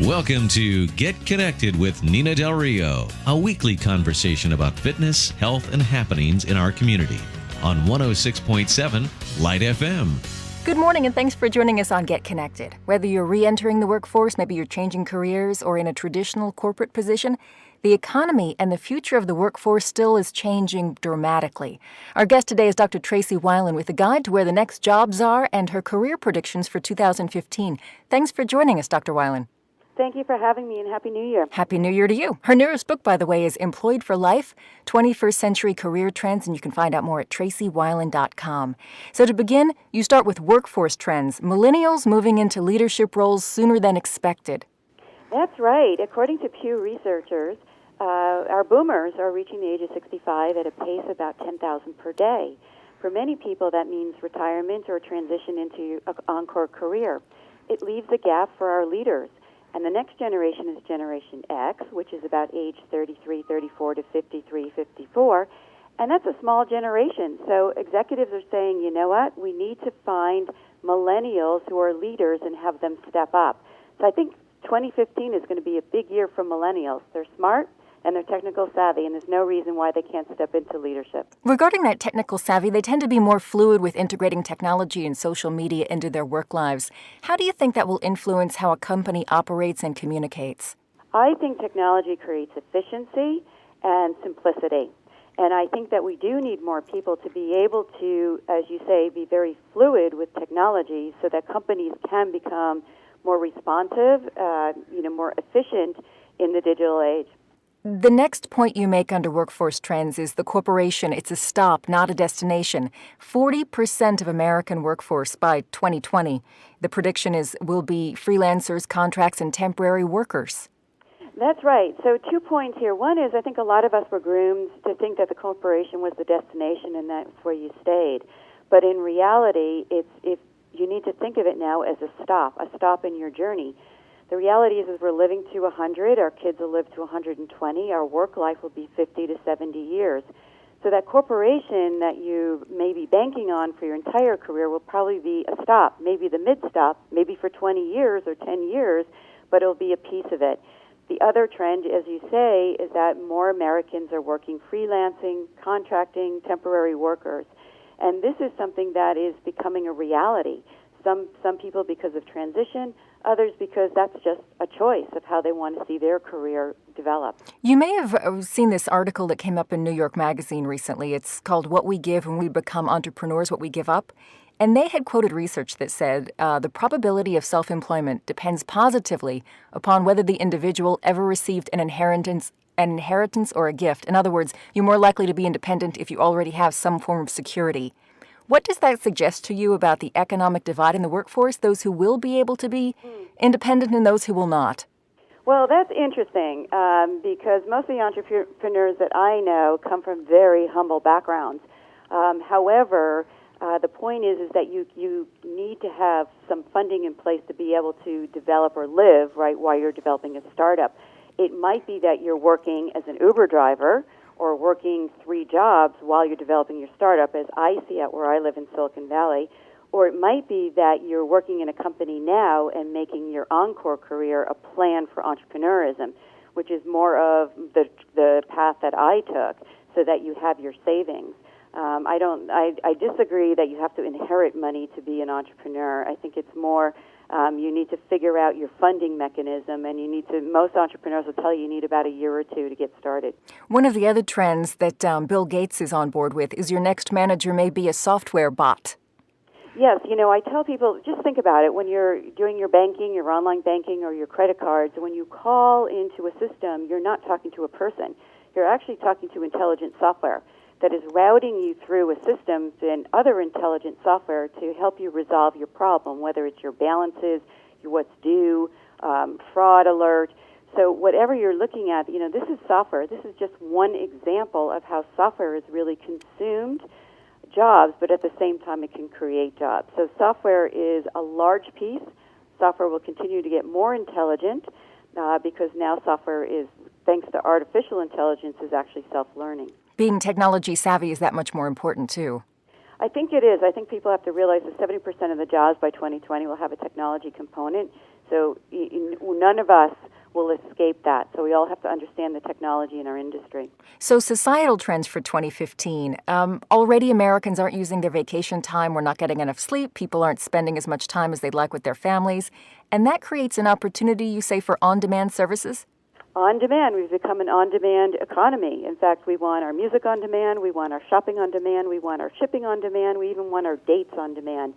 Welcome to Get Connected with Nina Del Rio, a weekly conversation about fitness, health, and happenings in our community on 106.7 Light FM. Good morning, and thanks for joining us on Get Connected. Whether you're re-entering the workforce, maybe you're changing careers, or in a traditional corporate position, the economy and the future of the workforce still is changing dramatically. Our guest today is Dr. Tracey Wilen with a guide to where the next jobs are and her career predictions for 2015. Thanks for joining us, Dr. Wilen. Thank you for having me, and Happy New Year. Happy New Year to you. Her newest book, by the way, is Employed for Life, 21st Century Career Trends, and you can find out more at TraceyWilen.com. So to begin, you start with workforce trends. Millennials moving into leadership roles sooner than expected. That's right. According to Pew researchers, our boomers are reaching the age of 65 at a pace of about 10,000 per day. For many people, that means retirement or transition into an encore career. It leaves a gap for our leaders. And the next generation is Generation X, which is about age 33, 34 to 53, 54. And that's a small generation. So executives are saying, you know what, we need to find millennials who are leaders and have them step up. So I think 2015 is going to be a big year for millennials. They're smart and they're technical savvy, and there's no reason why they can't step into leadership. Regarding that technical savvy, they tend to be more fluid with integrating technology and social media into their work lives. How do you think that will influence how a company operates and communicates? I think technology creates efficiency and simplicity. And I think that we do need more people to be able to, as you say, be very fluid with technology so that companies can become more responsive, more efficient in the digital age. The next point you make under workforce trends is the corporation. It's a stop, not a destination. 40% of American workforce by 2020. The prediction will be freelancers, contracts, and temporary workers. That's right. So 2 points here. One is I think a lot of us were groomed to think that the corporation was the destination and that's where you stayed. But in reality, if you need to think of it now as a stop in your journey. The reality is we're living to 100, our kids will live to 120, our work life will be 50 to 70 years. So that corporation that you may be banking on for your entire career will probably be a stop, maybe the mid-stop, maybe for 20 years or 10 years, but it'll be a piece of it. The other trend, as you say, is that more Americans are working freelancing, contracting, temporary workers. And this is something that is becoming a reality. Some people because of transition, others because that's just a choice of how they want to see their career develop. You may have seen this article that came up in New York Magazine recently. It's called What We Give When We Become Entrepreneurs, What We Give Up. And they had quoted research that said the probability of self-employment depends positively upon whether the individual ever received an inheritance or a gift. In other words, you're more likely to be independent if you already have some form of security. What does that suggest to you about the economic divide in the workforce, those who will be able to be independent and those who will not? Well, that's interesting because most of the entrepreneurs that I know come from very humble backgrounds. However, the point is that you need to have some funding in place to be able to develop or live, right, while you're developing a startup. It might be that you're working as an Uber driver or working 3 jobs while you're developing your startup, as I see it where I live in Silicon Valley, or it might be that you're working in a company now and making your encore career a plan for entrepreneurism, which is more of the path that I took, so that you have your savings. I disagree that you have to inherit money to be an entrepreneur. I think it's more you need to figure out your funding mechanism, and most entrepreneurs will tell you need about a year or 2 to get started. One of the other trends that Bill Gates is on board with is your next manager may be a software bot. Yes, I tell people, just think about it. When you're doing your banking, your online banking, or your credit cards, when you call into a system, you're not talking to a person. You're actually talking to intelligent software that is routing you through a system and other intelligent software to help you resolve your problem, whether it's your balances, your what's due, fraud alert. So whatever you're looking at, this is software. This is just one example of how software has really consumed jobs, but at the same time it can create jobs. So software is a large piece. Software will continue to get more intelligent because now software is, thanks to artificial intelligence, is actually self-learning. Being technology savvy is that much more important too. I think it is. I think people have to realize that 70% of the jobs by 2020 will have a technology component. So none of us will escape that. So we all have to understand the technology in our industry. So societal trends for 2015. Already Americans aren't using their vacation time. We're not getting enough sleep. People aren't spending as much time as they'd like with their families. And that creates an opportunity, you say, for on-demand services? On demand. We've become an on-demand economy. In fact, we want our music on demand. We want our shopping on demand. We want our shipping on demand. We even want our dates on demand.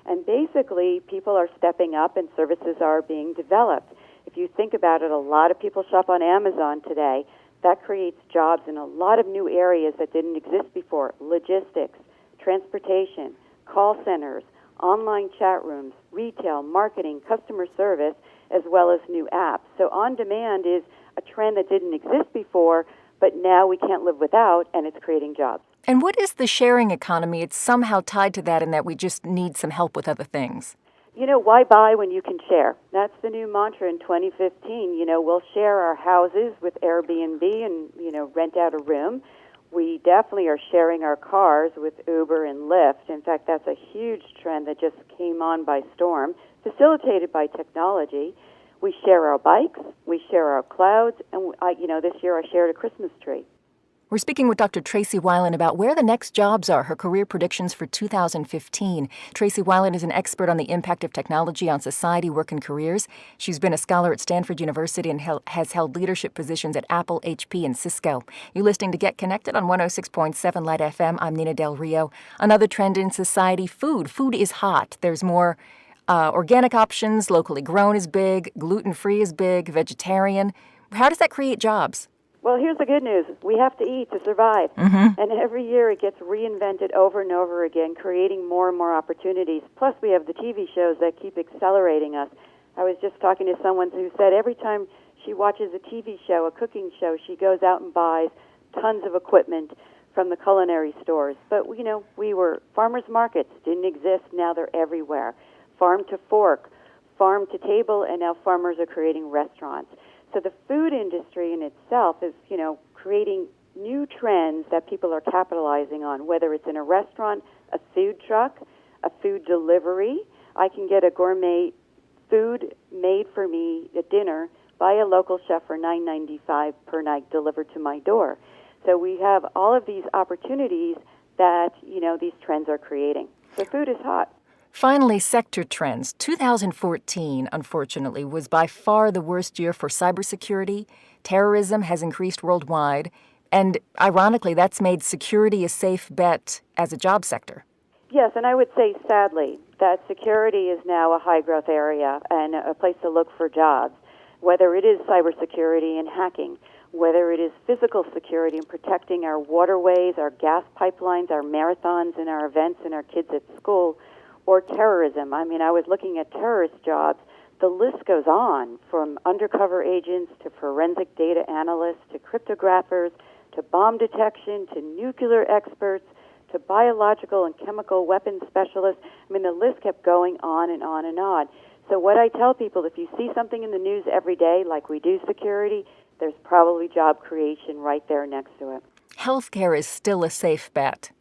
And basically, people are stepping up and services are being developed. If you think about it, a lot of people shop on Amazon today. That creates jobs in a lot of new areas that didn't exist before. Logistics, transportation, call centers, online chat rooms, retail, marketing, customer service, as well as new apps. So on-demand is a trend that didn't exist before, but now we can't live without, and it's creating jobs. And what is the sharing economy? It's somehow tied to that in that we just need some help with other things. Why buy when you can share? That's the new mantra in 2015. We'll share our houses with Airbnb and, rent out a room. We definitely are sharing our cars with Uber and Lyft. In fact, that's a huge trend that just came on by storm, facilitated by technology. We share our bikes, we share our clouds, and this year I shared a Christmas tree. We're speaking with Dr. Tracey Wilen about where the next jobs are, her career predictions for 2015. Tracey Wilen is an expert on the impact of technology on society, work, and careers. She's been a scholar at Stanford University and has held leadership positions at Apple, HP, and Cisco. You're listening to Get Connected on 106.7 Light FM. I'm Nina Del Rio. Another trend in society, food. Food is hot. There's more organic options. Locally grown is big. Gluten-free is big. Vegetarian. How does that create jobs? Well, here's the good news. We have to eat to survive. Mm-hmm. And every year it gets reinvented over and over again, creating more and more opportunities. Plus, we have the TV shows that keep accelerating us. I was just talking to someone who said every time she watches a TV show, a cooking show, she goes out and buys tons of equipment from the culinary stores. But, we were farmers markets, didn't exist. Now they're everywhere. Farm to fork, farm to table, and now farmers are creating restaurants. So the food industry in itself is, creating new trends that people are capitalizing on, whether it's in a restaurant, a food truck, a food delivery. I can get a gourmet food made for me at dinner by a local chef for $9.95 per night delivered to my door. So we have all of these opportunities that, these trends are creating. So food is hot. Finally, sector trends. 2014, unfortunately, was by far the worst year for cybersecurity. Terrorism has increased worldwide. And ironically, that's made security a safe bet as a job sector. Yes, and I would say, sadly, that security is now a high-growth area and a place to look for jobs, whether it is cybersecurity and hacking, whether it is physical security and protecting our waterways, our gas pipelines, our marathons and our events and our kids at school, or terrorism. I was looking at terrorist jobs. The list goes on, from undercover agents to forensic data analysts to cryptographers to bomb detection to nuclear experts to biological and chemical weapons specialists. The list kept going on and on and on. So what I tell people, if you see something in the news every day, like we do security, there's probably job creation right there next to it. Healthcare is still a safe bet.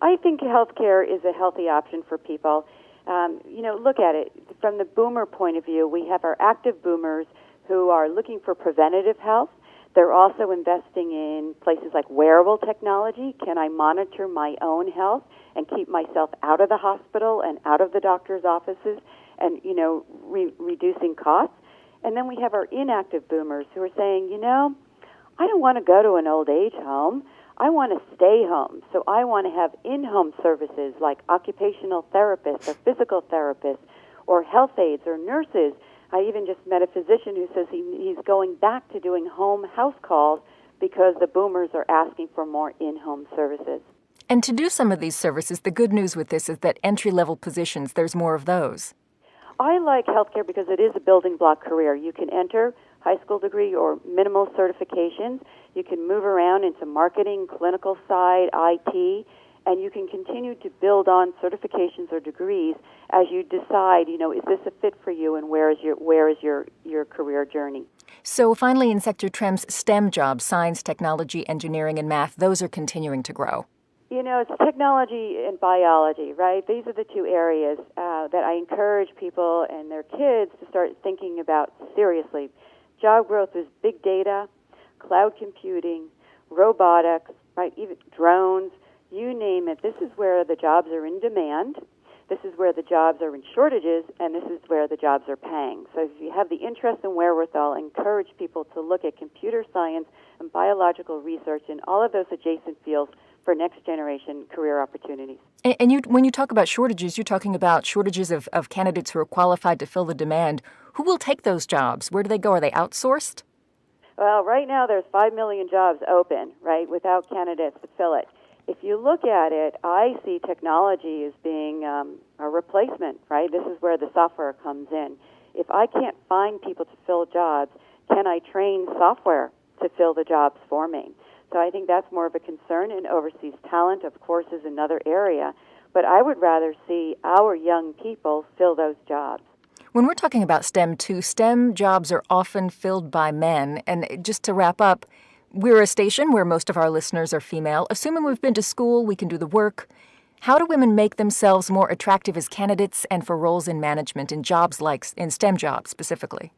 I think healthcare is a healthy option for people. Look at it. From the boomer point of view, we have our active boomers who are looking for preventative health. They're also investing in places like wearable technology. Can I monitor my own health and keep myself out of the hospital and out of the doctor's offices and, reducing costs? And then we have our inactive boomers who are saying, I don't want to go to an old age home. I want to stay home, so I want to have in-home services like occupational therapists or physical therapists or health aides or nurses. I even just met a physician who says he's going back to doing home house calls because the boomers are asking for more in-home services. And to do some of these services, the good news with this is that entry-level positions, there's more of those. I like healthcare because it is a building block career. You can enter high school degree or minimal certifications. You can move around into marketing, clinical side, IT, and you can continue to build on certifications or degrees as you decide, is this a fit for you and where is your career journey? So finally, in sector trends, STEM jobs, science, technology, engineering, and math, those are continuing to grow. It's technology and biology, right? These are the two areas that I encourage people and their kids to start thinking about seriously. Job growth is big data, cloud computing, robotics, right? Even drones, you name it. This is where the jobs are in demand. This is where the jobs are in shortages, and this is where the jobs are paying. So if you have the interest and wherewithal, encourage people to look at computer science and biological research in all of those adjacent fields for next-generation career opportunities. And when you talk about shortages, you're talking about shortages of candidates who are qualified to fill the demand. Who will take those jobs? Where do they go? Are they outsourced? Well, right now there's 5 million jobs open, right, without candidates to fill it. If you look at it, I see technology as being a replacement, right? This is where the software comes in. If I can't find people to fill jobs, can I train software to fill the jobs for me? So I think that's more of a concern, and overseas talent, of course, is another area. But I would rather see our young people fill those jobs. When we're talking about STEM, too, STEM jobs are often filled by men. And just to wrap up, we're a station where most of our listeners are female. Assuming we've been to school, we can do the work. How do women make themselves more attractive as candidates and for roles in management in jobs like in STEM jobs specifically?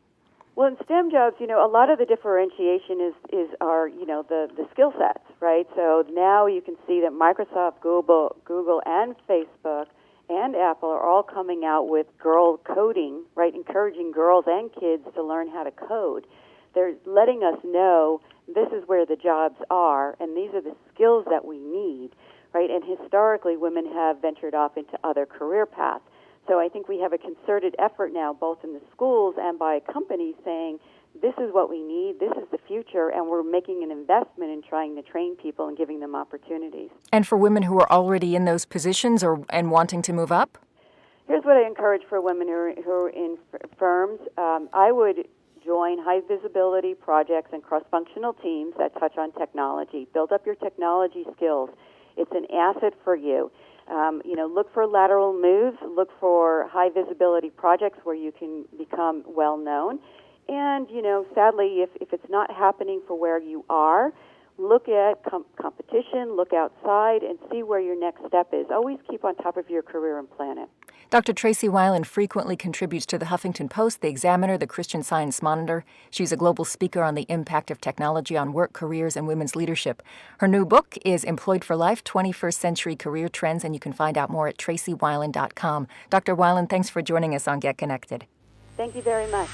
Well, in STEM jobs, a lot of the differentiation is our, the skill sets, right? So now you can see that Microsoft, Google, and Facebook and Apple are all coming out with girl coding, right? Encouraging girls and kids to learn how to code. They're letting us know this is where the jobs are, and these are the skills that we need, right? And historically, women have ventured off into other career paths. So I think we have a concerted effort now, both in the schools and by companies, saying this is what we need, this is the future, and we're making an investment in trying to train people and giving them opportunities. And for women who are already in those positions and wanting to move up? Here's what I encourage for women who are in firms. I would join high-visibility projects and cross-functional teams that touch on technology. Build up your technology skills. It's an asset for you. Look for lateral moves. Look for high-visibility projects where you can become well-known. And, sadly, if it's not happening for where you are, look at competition, look outside, and see where your next step is. Always keep on top of your career and plan it. Dr. Tracey Wilen frequently contributes to the Huffington Post, the Examiner, the Christian Science Monitor. She's a global speaker on the impact of technology on work, careers, and women's leadership. Her new book is Employed for Life, 21st Century Career Trends, and you can find out more at tracywilen.com. Dr. Wilen, thanks for joining us on Get Connected. Thank you very much.